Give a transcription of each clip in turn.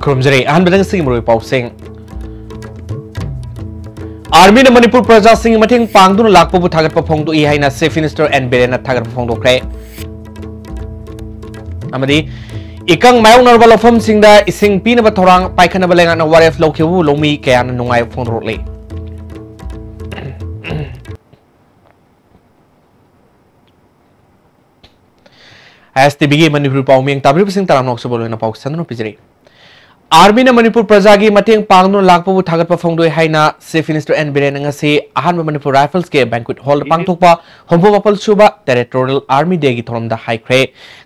खुरमजरे अहनबदंग Singh मुरुई पाउसिंग army ने मणिपुर प्रजा सिंह मथिंग पांगदुन लाकपबु थागतप फोंगदु इ हाइना चीफ मिनिस्टर एन बिरेन थागतप फोंगदोख्रे अमदी इकंग मायोंगनरबा लफम सिंगदा इसिंग पीनबा थोरांग पाइखनबा लेंगाना वारेफ लौखेबु लोमी कयाना नुंगाय फोंगदोले एसटीबी मणिपुर पाउमिंग ताब्रिब सिंह तरानोक सबोलोना पाउ सननो पिजरे आर्मी ने मणिपुर प्रजा की मतेंग पांगनो लाकपबु थागतप फोंगदोय हाइना chief minister N Biren ngasi अहानबा मणिपुर राइफल्स के बैंक्वेट हॉल पांगथोकपा होमबो मपल सुबा टेरिटोरियल आर्मी डे की थोरमदा हाइख्रे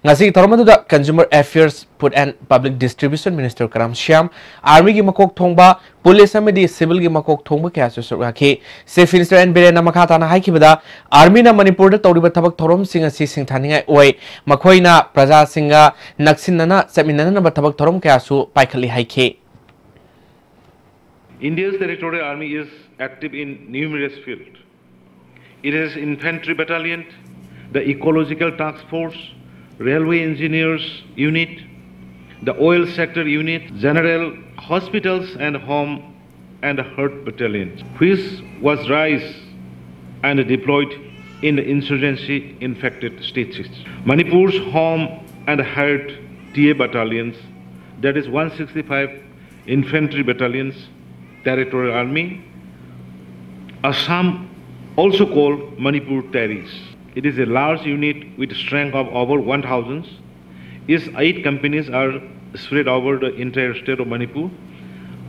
ngasi थोरमदुदा consumer affairs food and public distribution minister Karam Shyam army की मकोक थोंबा पुलिस अमदी सिविल की मकोक थोंबा क्या सुरगाखि चीफ मिनिस्टर एन बिरेन मखाताना हाइखिबदा आर्मी ना मणिपुर दा तौरिबा थबक थोरम सिंग असि सिंथानिंगाय ओय मखोइना प्रजा सिंगा नक्सिनना चमिनना थबक थोरम क्या सु पाइखलि हाइखे India's territorial army is active in numerous fields. It is infantry battalion, the ecological task force, railway engineers unit, the oil sector unit, general hospitals and home and heart battalions, which was raised and deployed in the insurgency infected states. Manipur's home and heart TA battalions, that is 165 infantry battalions, territorial army. Assam, also called Manipur Terries. It is a large unit with strength of over 1,000. Its 8 companies are spread over the entire state of Manipur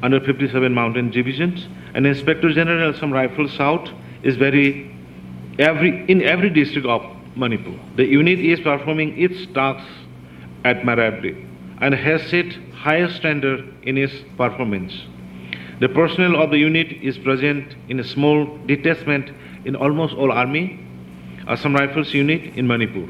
under 57 mountain divisions. And Inspector General Assam Rifles South is in every district of Manipur. The unit is performing its tasks admirably and has set highest standard in its performance. The personnel of the unit is present in a small detachment in almost all army, Assam Rifles unit in Manipur.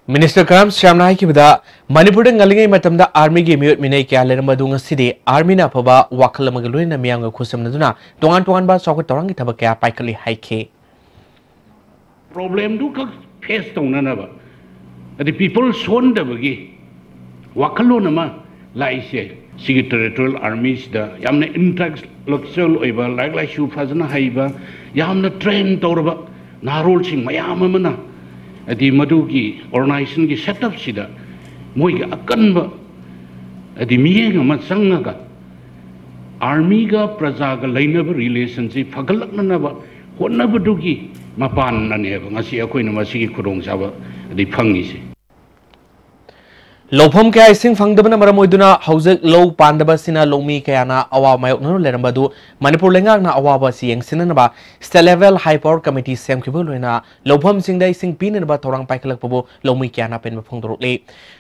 Minister Karam Shyamna haikibada Manipur da ngalingai matamda army gi miyot minai kya lerambadu ngasidi army na phaba wakhal magaloi na miyang khusamnaduna tongan ba sokot torang gi thabak kya paikali haike problem du ka face tongna na ba the people son da bagi wakhalo na ma laise sigi territorial armies da yamna intellectual oiba like shu fazna haiba yamna train tawraba narol sing mayam amana adi madu gi organization gi setup sida moi ga akan ba adi miyeng ma sanga ga army ga praja ga lainaba relationship fagalakna na ba honna du gi mapan na ne ba ngasi akoi na ma sigi khurong saba adi phangi se लौफम क्या इसिंग फंगदबना मरम ओइदुना हौजक लौ पांदबसिना loamy कयाना अवा मायोकनो लेरमबदु मणिपुर लेंगाकना अवाबा सि यंगसिननबा state level high power committee सेमखिबु लोइना लौफम सिंगदा इसिंग पिननबा थोरांग पाइखलकपबु लोमी कयाना पेनबा फंगदरोले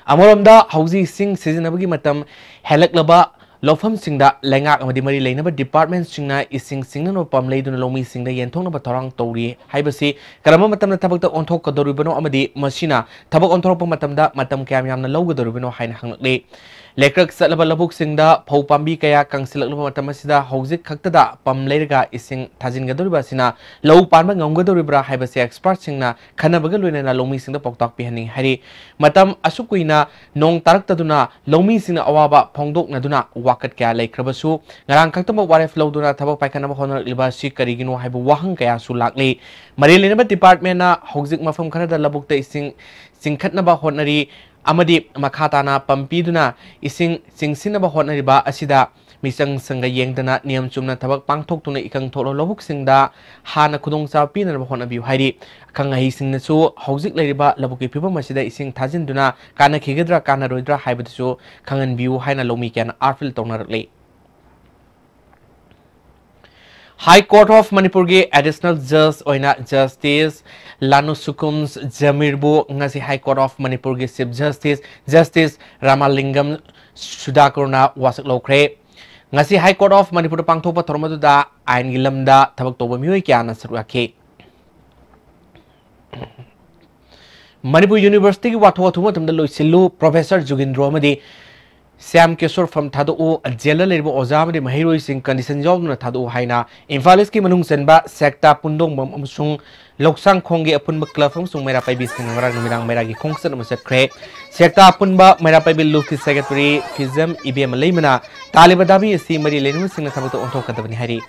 अमरोमदा हौजी सिंग सिजनबगी मतम हेलकलबा लौफम सिंगदा लेंगाक अमदि मरि लेनबा डिपार्टमेंट सिंगना इसिंग सिंगनो पम लेदुना लोमी सिंगदा यंथोंनबा थोरांग तौरी हाइबसि करम मतमना थबकता ओंथोक कदोरिबनो अमदि मसिना थबक ओंथोरप मतमदा मतम क्याम यामना लौगदोरिबनो हाइना हंगलले लेक्रक सलबा लबुक सिंगदा फौ पांबी कया कंसिलकलबा मतमसिदा हौजिक खक्तदा पम लेरगा इसिंग थाजिनगदोरिबासिना लौ पानबा ngomगदोरिब्रा हाइबसि एक्सपर्ट सिंगना खनबगा लोइना लोमी सिंगदा पक्ताक पिहनि हरि मतम असुकुइना नोंग तारक्तदुना लोमी सिंगना अवाबा फोंगदोकनदुना वाकत क्या लेख्रबसु ngarang खक्तम वारेफ लौदुना थबक पाइखनबा होनर लिबासि करिगिनो हाइबु वाहंग कया सु लागले मरि लेनबा डिपार्टमेंट ना हौजिक मफम Khardah लबुकता इसिंग सिंखतनबा honorary amadi makhatana pampiduna ising singsinaba hotnariba asida misang sanga yengdana niyam chumna thabak pangthoktuna ikang tholo lobuk singda hana khudongcha pinarba hotnabiu hairi kangai singnasu hauzik leiriba labuki phibam asida ising thajinduna kana khigedra kana roidra haibadusu khangan biu haina lomi kyan arfil tonarle High Court of Manipur ge additional judge oina justice Lanu Sukums Jamirbu ngasi High Court of Manipur ge chief justice Ramalingam Sudakurna wasak lokre ngasi High Court of Manipur pangthopa thormadu da ain gilamda thabak toba mioi kyana sarwakhe Manipur University ki watho thuma tamda loisilu Professor Jugindro amadi Sam Kesor from Tado, a jailer labor Ozam, the Mahiro in condition job na Tado Haina, Infaliski Manung Senba, Secta Pundong Mamsung, Loksang Kongi upon Maclafum, so Merapai Biskin, Mirang Meragi Kongsan was a cray, Secta Punba, Merapai Luki Secretary, Fizem, IBM Lemana, Talibadabi, Simari Lenus in the Sabato on Toka the Hari.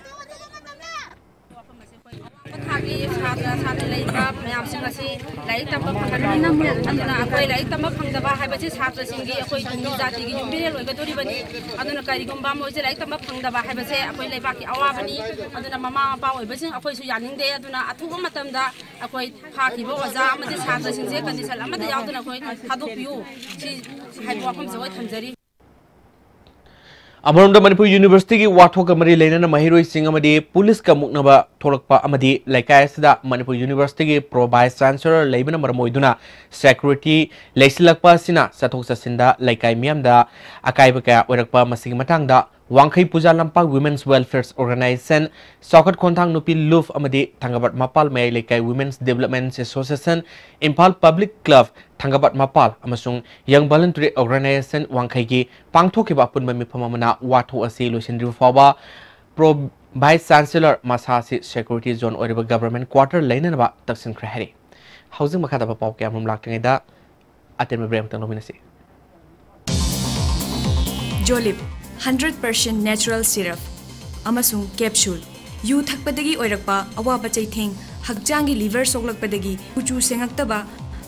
Amarunda Manipur University ki wathok amari leinana mahiroi sing amadi police ka muknaba tholakpa amadi laikai asida Manipur University ki pro vice chancellor leibana marmoiduna security leisilakpa sina sathok sasinda laikai miamda akaiba ka oirakpa masigi matangda Wangkai Puja Lampak Women's Welfare Organization Sokat Kontang Nupi Luf amadi Thangabat Mapal Mai Laikai Women's Development Association Impal Public Club Thangabat Mapal amasung Young Voluntary Organization Wangkai ki pangthoki ba pun mami phamamana watho asi loisindri fawa pro vice chancellor Masasi Security Zone oriba government quarter lainana ba taksin khari housing makha da pau kyamum laktengai da aten brem tang nominasi Jolip 100% natural syrup amasung capsule yu thakpadagi oirakpa awaba chaitheng hakjangi liver soklakpadagi uchu sengaktaba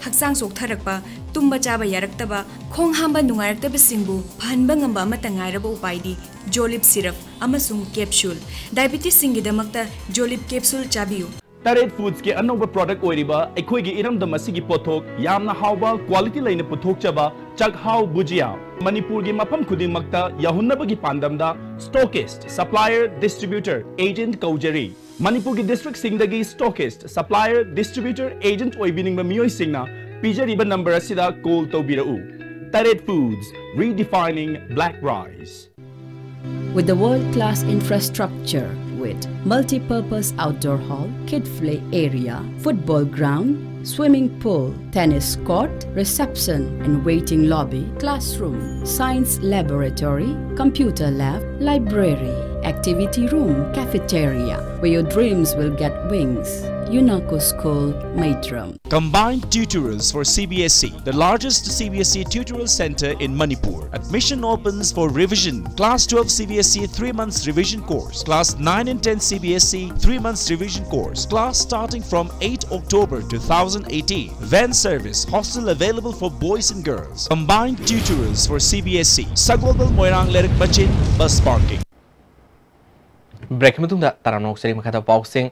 haksang soktharakpa tumba chaba yaraktaba khong hamba nungaraktaba singbu phanba ngamba amata ngairaba upaidi Jolip syrup amasung capsule diabetes singidamakta Jolip capsule chabiu Taret Foods के अनोबा product ओरिबा एखोइगी इरमदम असिगी पोथोक यामना हाउबा quality line पुथोक चबा चगहाउ बुजिया मणिपुर की मफम खुदिमक्ता याहुन्नबगी पांदमदा स्टॉकिस्ट सप्लायर डिस्ट्रीब्यूटर एजेंट कौजरी मणिपुर की डिस्ट्रिक्ट सिंगदगी स्टॉकिस्ट सप्लायर डिस्ट्रीब्यूटर एजेंट ओइबिनिंग मियोय सिंगना पिजरीबा नंबर असिदा कॉल तौबिरउ Taret Foods redefining black rice with the world-class infrastructure with multi-purpose outdoor hall, kid play area, football ground, swimming pool, tennis court, reception and waiting lobby, classroom, science laboratory, computer lab, library, activity room, cafeteria, where your dreams will get wings. UNACO School, Maitram. Combined tutorials for CBSE, the largest CBSE tutorial center in Manipur. Admission opens for revision. Class 12 CBSE 3 months revision course. Class 9 and 10 CBSE 3 months revision course. Class starting from 8 October 2018. Van service, hostel available for boys and girls. Combined tutorials for CBSE. Sagolbal Moirang Lerik Bachin, bus parking. Break matungda taranok seri makata pausing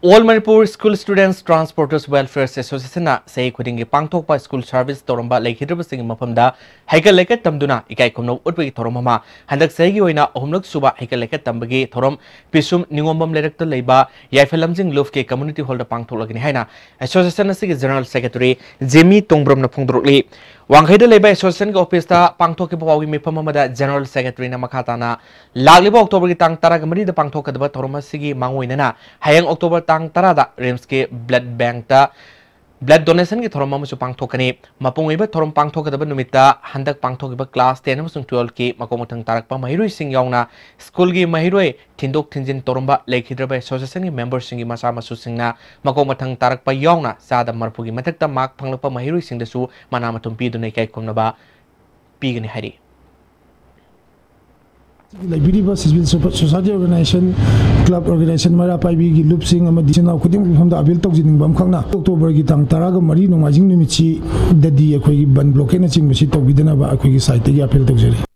All Manipur School Students Transporters Welfare Association na say khuding pangthok pa school service toromba lekhidrba sing mapamda haikal leket tamduna ikai khomno utbagi thoromama handak saigi oina ohumlok suba haikal leket tambagi thorom pisum ningombam lerekta leiba yaifelamjing love ke community hall da pangthok lagini haina association asigi general secretary Jimmy Tongbrom na phongdrokli Wanghaida Labor Association ke office ta pangthok ke bawi mipamamada general secretary na makata na lagliba October ki tang tara gamari da pangthok kadaba thoroma sigi mangoina na hayang October tang tara da Rims ke blood bank ta blood donation ki thoroma musu pangthok kani mapungiba thorom pangthok kadaba numita handak pangthok ba class 10 amasung 12 ki makomuthang tarak pa mahiroi sing yauna school gi mahiroi thindok thinjin toromba lekhidra association ki members sing masa masu singna makomuthang tarak pa yauna sada marpu gi mathakta mak phanglapa mahiroi sing dasu manama tumpi dunai kai komna ba pigani hari Library Civil Society Organization, Club Organization, Mara Paibi, Loopsing, and Medicina, Kudim from the Abil Toxin Bamkana, October Gitang Taraga Marino, Majing Nimichi, Daddy, a quick ban blockade, Machito, Vidanaba, a quick site, the Apil Toxin.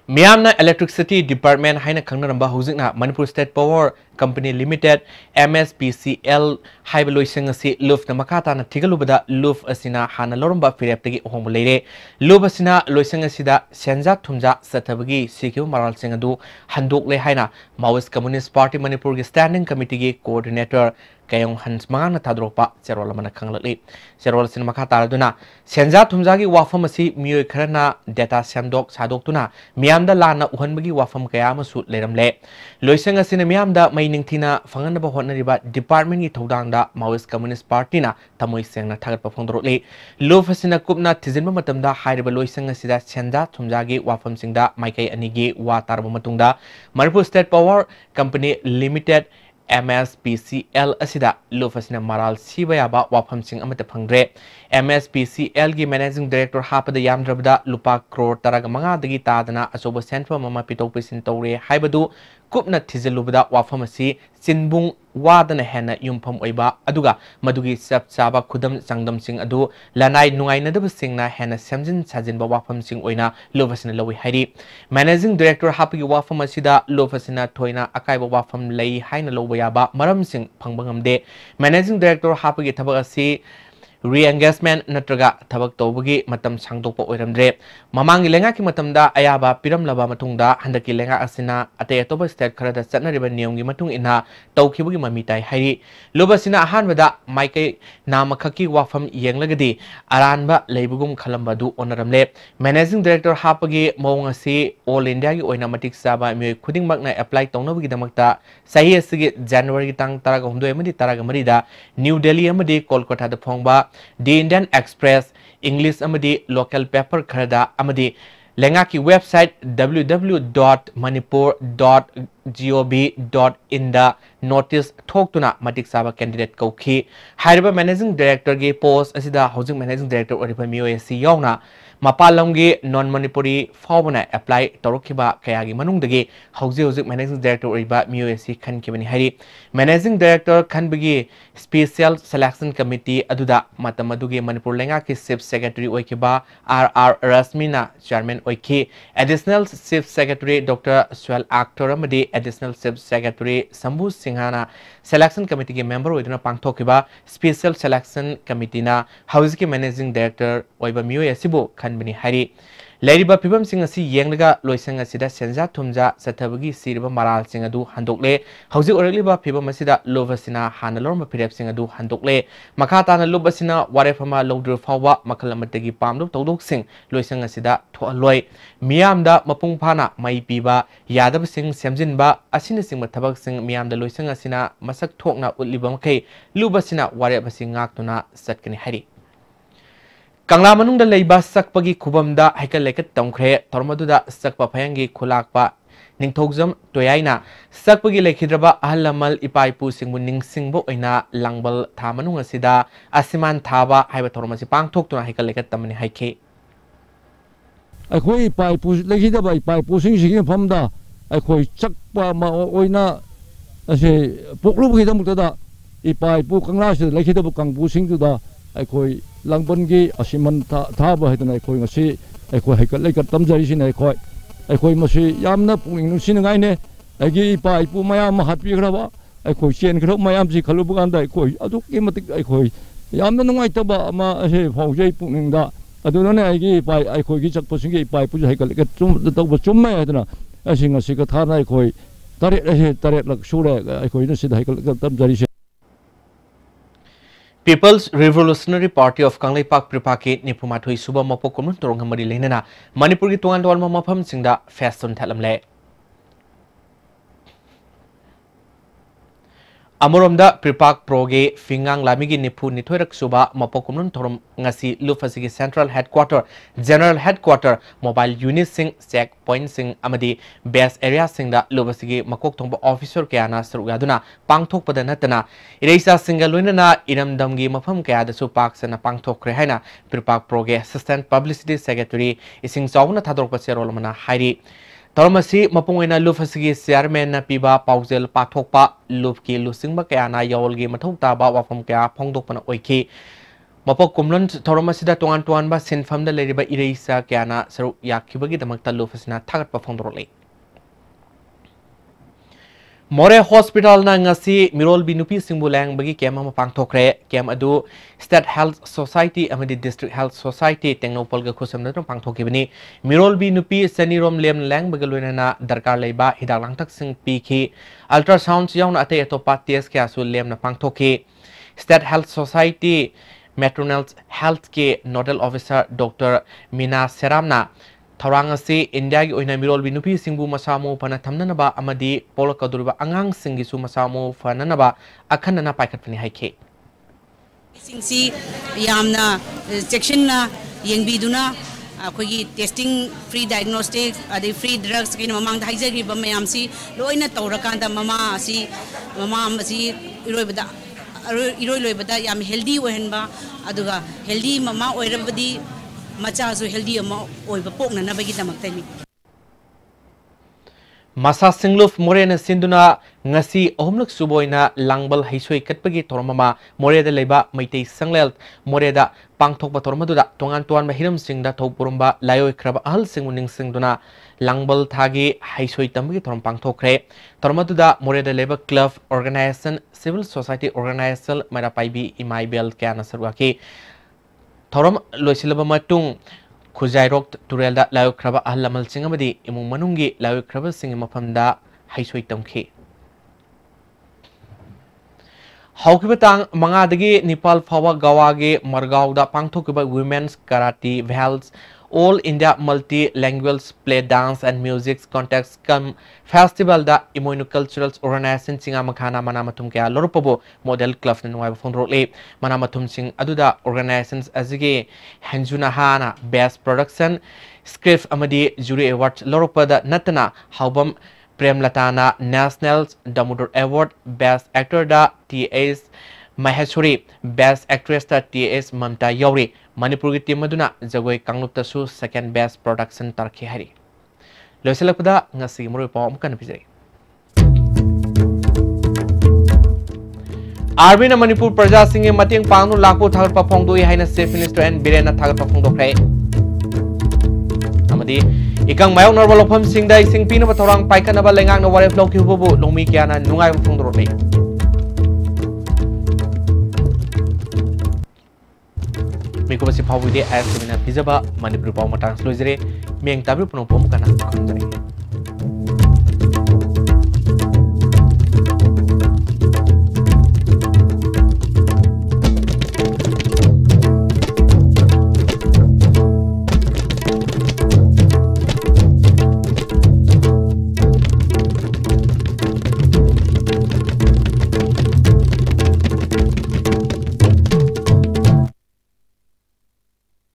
Myanmar Electricity Department haina khangnaramba hojikna Manipur State Power Company Limited MSPCL haibeloising asi luf na makata na tigalubada luf asina hana loramba fireptagi ohom leire luf asina loising asida senja thumja sathabagi sikyu maral singadu handok le haina Maoist Communist Party Manipur gi standing committee gi coordinator kayong hans mangana tadropa serol mana khanglali serol sin makha taraduna senja thumjagi wafam asi mioi kharana data samdok sadok miyamda lana uhanbagi wafam kaya masu leramle loisang asina miyamda mainingthina fanganaba hotnariba department gi thodangda Maoist Communist Party na tamoi sengna thagat pafongdorole lo fasina kupna tizinba matamda hairiba loisang asida senja thumjagi wafam singda maikai anigi wa tarba matungda Manipur State Power Company Limited MSPCL asida lo fasina maral sibayaba wafam sing amata phangre MSPCL gi managing director hapada yamdrabda lupa crore taraga manga dagi tadana asoba central mama pitok pisin tawre haibadu kupna thizilubada wafam asi sinbung wadana hena yumpham oiba aduga madugi sap chaba khudam sangdam sing adu lanai nungai nadab singna hena samjin sajinba wafam sing oina lovasina lowi hairi managing director hapigi wafam asida lovasina thoina akaiba wafam lei haina lobaya maram sing phangbangamde managing director hapigi thabak asi re-engagement natraga thabak tawbagi matam sangdokpa oiramdre mamangi lenga ki matamda ayaba piramlaba matungda handaki lenga asina ate atoba state kharada chatnariba niyamgi matung ina tawkhibagi mamitai hairi lobasina ahanbada maikai namakhaki wafam yenglagadi aranba leibugum khalambadu onaramle managing director hapagi mawng asi all india gi oina matik saba mi khuding makna apply tawnabagi damakta sahi asigi january tang taraga humdoi amadi taraga marida new delhi amadi kolkata da phongba The Indian Express English amadi local paper kharada amadi lenga ki website www.manipur.gov.in da notice thoktuna matik saba candidate kauki hariba managing director ge post asida housing managing director oriba MOAC yauna mapalamgi non manipuri fawbana apply torokiba kayagi manungdagi hauji managing director oriba MOAC khankibani hari managing director khanbagi special selection committee aduda matamadugi manipur lenga ki chief secretary oikiba RR Rasmina chairman oiki additional chief secretary Dr. Swell Actor amadi additional chief secretary Sambu Singhana selection committee ge member oiduna pangthokiba special selection committee na hauji managing director oiba MOAC bu bani hari Leriba pibam sing asi yenglaga loisang asida senja thumja sathabagi siriba maral sing adu handokle hauji oraliba pibam asida lovasina hanalorma pirep sing adu handokle makata na lobasina warefama lodru fawa makalamatagi pamdu tawdok sing loisang asida thoaloi miyamda mapung phana mai piba yadab sing semjinba asina sing mathabak sing miyamda loisang asina masak thokna utlibam kai lubasina wareba sing ngaktuna satkani hari Kangla manungda leiba sakpagi khubamda haikal lekat tamkhre tormaduda sakpa phayangi khulakpa ningthokjam toyaina sakpagi lekhidraba ahlamal ipaipu singbu ningsingbo oina langbal tha manung asida asiman thaba haiba tormasi pangthoktuna haikal lekat tamani haike akhoi ipaipu lekhidaba ipaipu sing phamda akhoi chakpa ma oina ase poklubu hidamuktada ipaipu kangla se lekhidaba kangbu singduda akhoi langbangi asiman thaba haidana akhoi ngasi akhoi haikal lekat tamjari sin akhoi masi yamna pungning nungsinangai ne agi ipa ipu mayam hatpi graba akhoi chen gro mayam si khalubu ganda akhoi aduki matik akhoi yamna nungai taba ama ase faujai pungning da aduna ne agi ipa akhoi gi chakpo singi ipa ipu haikal lekat chum tawba chumme haidana asinga sika thana akhoi taret lak sura akhoi na sida haikal lekat tamjari People's Revolutionary Party of Kanglai Park Pripaki Nipumathui Suba Mopokum Torongamari Lenana Manipuri Tuan Dolma Mapam Singda Feston Talamle Amoromda Pripak Proge Fingang Lamigi Nipu Nitorak Suba Mopokum Torom Ngasi Lufasigi Central Headquarter General Headquarter Mobile Unit Sing Check Point Sing Amadi Base Area Singda Lufasigi Makok Tongba Officer Kayana Surugaduna Pangtok Padanatana Iresa Singaluina Iramdamgi Mafam Kayada Supak Sana Pangtok Rehaina Pripak Proge Assistant Publicity Secretary Ising Sauna Tador Paserolmana Hairi Tormasi Mapunga Lufasigi Chairman na piba Pauzel Pathokpa Lufki Lusingba Kayana Yawolgi Matokta Bawa from Kaya Pongdokana Oiki Mapok Kumlun Tormasida Tuan ba Sinfam the Lady by Iresa Kayana Saru Yakibagi the Makta Lufasina Tagat Pafondrole Moreh hospital ना ngasi मिरोल बिनुपी सिंबु लैंग बगी camp अमा पांगथोखरे camp अदु state health society अमदि डिस्ट्रिक्ट हेल्थ सोसाइटी टेक्नोपोल ग खुसम न पांगथोखिबनी मिरोल बिनुपी सनीरोम लेम लैंग बग लोइना दरकार लेबा हिदाक लांगथक सिंग पीखी अल्ट्रासाउंड याउन अते अतोपा टेस्ट क्या सु लेम न पांगथोखि state health society maternal health के नोडल ऑफिसर डॉक्टर मीना सेरामना थौरांगसी इंडिया की ओइना मिरोल बिनुपी सिंगबु मसामो फना थमननबा अमदी पोलकदुरबा अंगांग सिंगिसु मसामो फननबा अखनना पाइखतफनि हाइखे सिंगसी यामना सेक्शनना यंगबिदुना अखोगी टेस्टिंग फ्री डायग्नोस्टिक अदे फ्री ड्रग्स किन ममांग हाइजरिबा मयामसी लोइना तौरकांदा ममा असी इरोइलोइबदा याम हेल्दी ओहनबा अदुगा हेल्दी ममा ओइरबदी मचासु हेल्दी अमा ओइबा पोकननबगी दमक्तनी मसा सिंगलुफ Morena सिंदुना ngasi ohumluk suboina langbal haisoi katpagi tormama moreda leiba maitai sanglel moreda pangthokba tormaduda tongan tuan mahiram singda thopurumba layoi khraba ahal singmuning singduna langbal thagi haisoi tambagi torm pangthokre tormaduda moreda leiba club organization civil society organization mara paibi imaibel kana sarwaki thorom loisilaba matung खुजाइरोक तुरेलदा लायो ख्रबा अहलमल सिंगमदी इमुंग मनुंगी लायो ख्रबा सिंग मफमदा हाइसोइ तमखि हौकिबतांग मंगादगी निपाल फावा गवागे मरगावदा पांगथोकिबा वुमेन्स कराटे वेल्स all India multi language play dance and music contest cum festival दा इमोइनो कल्चरल ऑर्गेनाइजेशन सिंगा मखाना मनामथुम क्या लोरपबो मॉडल क्लब ने नुवाइब फोंद्रोले मनामथुम सिंग अदुदा ऑर्गेनाइजेशंस अजगे हंजुना हाना बेस्ट प्रोडक्शन स्क्रिप्ट अमदी जूरी अवार्ड लोरपदा नतना हाउबम प्रेमलताना national Damodar award best actor दा टीएस महेश्वरी बेस्ट एक्ट्रेस दा टीएस ममता यौरी मणिपुर की टीम मदुना जगोई कांगलुप्तसु सेकेंड बेस्ट प्रोडक्शन तरखि हरि लोइसलपदा ngasi मुरुइ पाव अमकन पिजै आर्मी न मणिपुर प्रजा सिंह मतेंग पांगनु लाखो थागरपा फोंगदोइ हाइना chief minister N Biren थागरपा फोंगदोखरै अमदि इकंग मायong normal लोफम सिंगदा इसिंग पिनबा थोरांग पाइखनबा लेंगांग न वारेफ लौखिबबु लोमी क्याना नुंगाइ फोंगदोरलै मिकुबसी फावुदे एस मिना पिजबा मणिपुर पाव मटांग स्लोजरे मेंग ताबि पुनो पोम kana